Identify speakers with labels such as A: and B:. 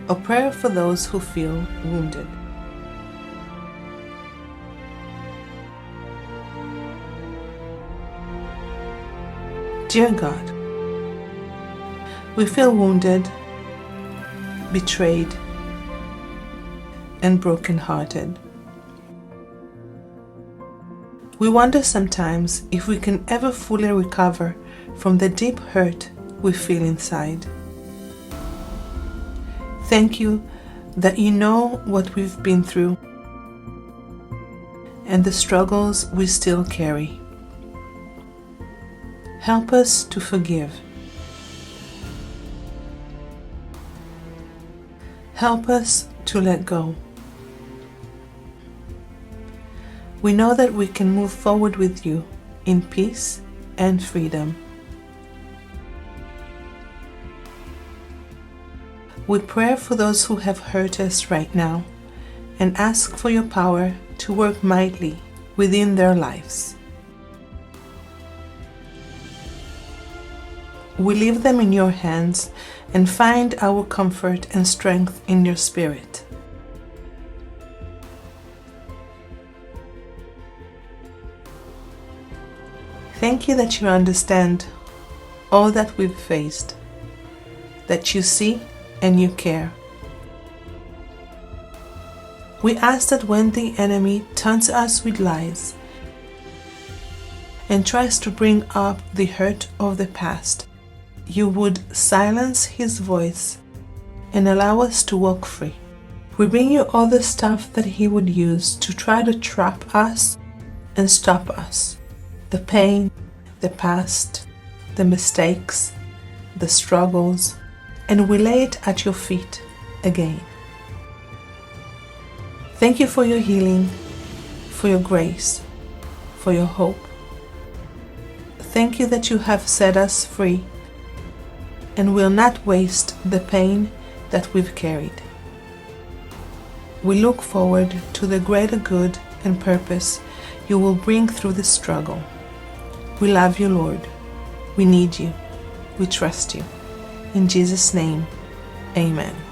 A: A prayer for those who feel wounded. Dear God, we feel wounded, betrayed, and brokenhearted. We wonder sometimes if we can ever fully recover from the deep hurt we feel inside. Thank you that you know what we've been through and the struggles we still carry. Help us to forgive. Help us to let go. We know that we can move forward with you in peace and freedom. We pray for those who have hurt us right now and ask for your power to work mightily within their lives. We leave them in your hands and find our comfort and strength in your Spirit. Thank you that you understand all that we've faced, that you see and you care. We ask that when the enemy taunts us with lies and tries to bring up the hurt of the past, you would silence his voice and allow us to walk free. We bring you all the stuff that he would use to try to trap us and stop us. The pain, the past, the mistakes, the struggles, and we lay it at your feet again. Thank you for your healing, for your grace, for your hope. Thank you that you have set us free and will not waste the pain that we've carried. We look forward to the greater good and purpose you will bring through this struggle. We love you, Lord. We need you. We trust you. In Jesus' name, amen.